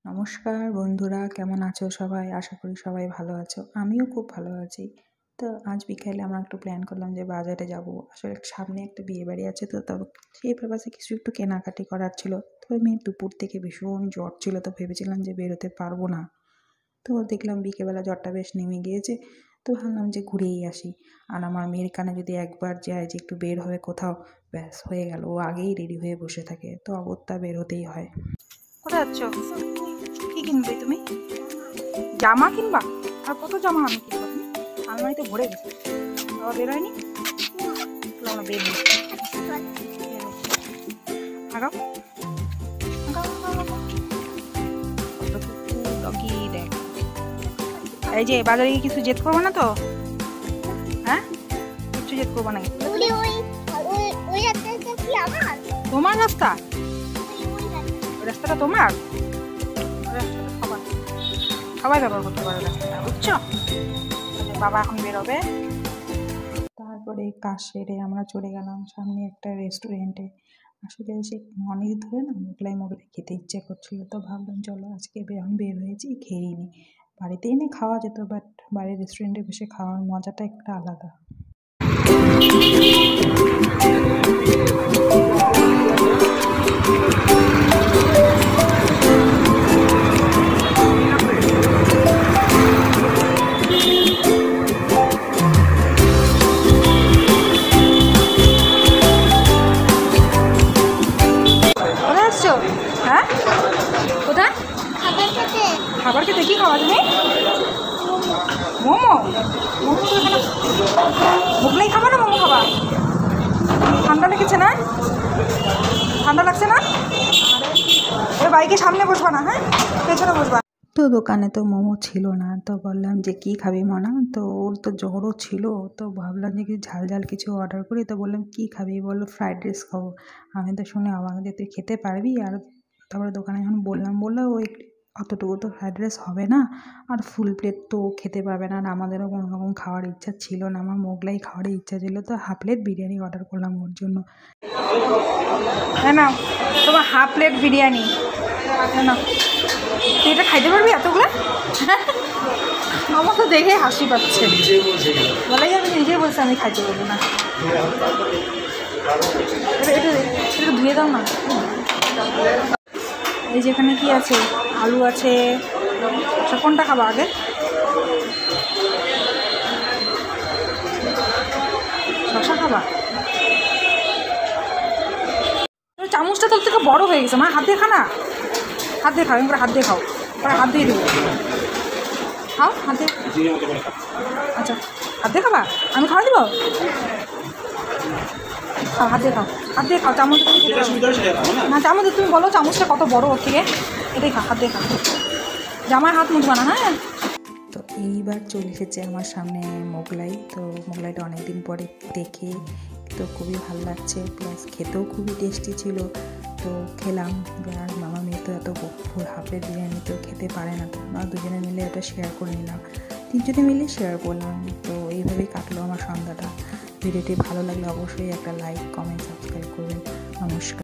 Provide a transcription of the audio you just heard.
নমস্কার বন্ধুরা, কেমন আছো সবাই? আশা করি সবাই ভালো আছো। আমিও খুব ভালো আছি। তো আজ বিকালে আমরা একটু প্ল্যান করলাম যে বাজারে যাব। আসলে সামনে একটা বিয়েবাড়ি আছে, তো সেই পারপাসে কিছু একটু কেনাকাটি করার ছিল। তবে মেয়ের দুপুর থেকে ভীষণ জ্বর ছিল, তো ভেবেছিলাম যে বেরোতে পারবো না। তো দেখলাম বিকেলবেলা জ্বরটা বেশ নেমে গিয়েছে, তো ভাবলাম যে ঘুরেই আসি। আর আমার মেয়ের কানে যদি একবার যায় যে একটু বের হবে কোথাও, ব্যাস হয়ে গেল, ও আগেই রেডি হয়ে বসে থাকে, তো অগত্যা বের হতেই হয়। কোথায় যাচ্ছ? কি কিনবে তুমি? জামা কিনবা? আর কত জামা আমি কিনবো? তুমি আলমারিতে ভরে গেছে, বাবা বের হয়নি। আমরা বের হই, আগাও ডগি দেখ। এই যে বাজারে গিয়ে কিছু জেদ করবো না তো? হ্যাঁ, কিছু জেদ করবো না। তোমার রাস্তা, ওই রাস্তাটা তোমার, সবাই ব্যবহার করতে পারে রাস্তাটা, বুঝছো? বাবা এখন বেরোবে। তারপরে কাজ সেরে আমরা চলে গেলাম সামনে একটা রেস্টুরেন্টে। আসলে সে অনেক ধরে না মোগলাই খেতে ইচ্ছে করছিল, তো ভাবলাম চলো আজকে যখন বের হয়েছি খেয়েই নি। বাড়িতে এনে খাওয়া যেত, বাট বাইরের রেস্টুরেন্টে বসে খাওয়ার মজাটা একটা আলাদা। কোথায় আসছো? হ্যাঁ, কোথায়? খাবার খেতে। কি খাওয়া তুমি? মোমো? মোমো তো এখানে মোগলাই খাবা না মোমো খাবা? ঠান্ডা লেগেছে না? ঠান্ডা লাগছে না? এবার বাইকের সামনে বসবা না, হ্যাঁ পেছনে বসবা। তো দোকানে তো মোমো ছিল না, তো বললাম যে কি খাবি মনা, তো ওর তো জ্বরও ছিল, তো ভাবলাম যে কিছু ঝাল ঝাল কিছু অর্ডার করি। তো বললাম কি খাবি? বললো ফ্রাইড রাইস খাবো। আমি তো শুনে অবাক যে তুই খেতে পারবি? আর তারপরে দোকানে যখন বললো ওই অতটুকু তো ফ্রাইড রাইস হবে না, আর ফুল প্লেট তো খেতে পারবে না। আর আমাদেরও কোনো রকম খাওয়ার ইচ্ছা ছিল না, আমার মোগলাই খাওয়ার ইচ্ছা ছিল, তো হাফ প্লেট বিরিয়ানি অর্ডার করলাম ওর জন্য। হ্যাঁ না, তোমার হাফ প্লেট বিরিয়ানি না, তুই এটা খাইতে পারবি এতগুলো? আমার তো দেখে হাসি পাচ্ছে, বলাই আমি নিজেই বলছি আমি খাইতে পারবো না। এটা ধুয়ে দাও না। এই যেখানে কি আছে, আলু আছে, কোনটা খাবা আগে? শশা খাবা? চামচটা তোর থেকে বড় হয়ে গেছে, মা হাত দিয়ে খা না, হাত দিয়ে খাও, এমন করে হাত দিয়ে খাও, পরে হাত দিয়ে দেবো, খাও হাত দিয়ে। আচ্ছা হাত দিয়ে খাবা, আমি খাওয়া দিব? খাও হাত দিয়ে খাও, হাত দিয়ে খাও, চামচ না, চামচ তুমি বলো চামচটা কত বড় ওর থেকে, এটাই খাও, হাত দিয়ে খাও, জামায় হাত মুছবা না, হ্যাঁ। তো এইবার চলে এসেছে আমার সামনে মোগলাই। তো মোগলাইটা অনেকদিন পরে দেখে তো খুবই ভালো লাগছে, প্লাস খেতেও খুবই টেস্টি ছিল। তো খেলাম, আর মামা মেয়ে তো এত হাফ প্লেট বিরিয়ানি তো খেতে পারে না, তো আমরা দুজনে মিলে এটা শেয়ার করে নিলাম, তিনজনে মিলে শেয়ার করলাম। তো এইভাবেই কাটলো আমার সন্ধ্যাটা। ভিডিওটি ভালো লাগলে অবশ্যই একটা লাইক, কমেন্ট, সাবস্ক্রাইব করবেন। নমস্কার।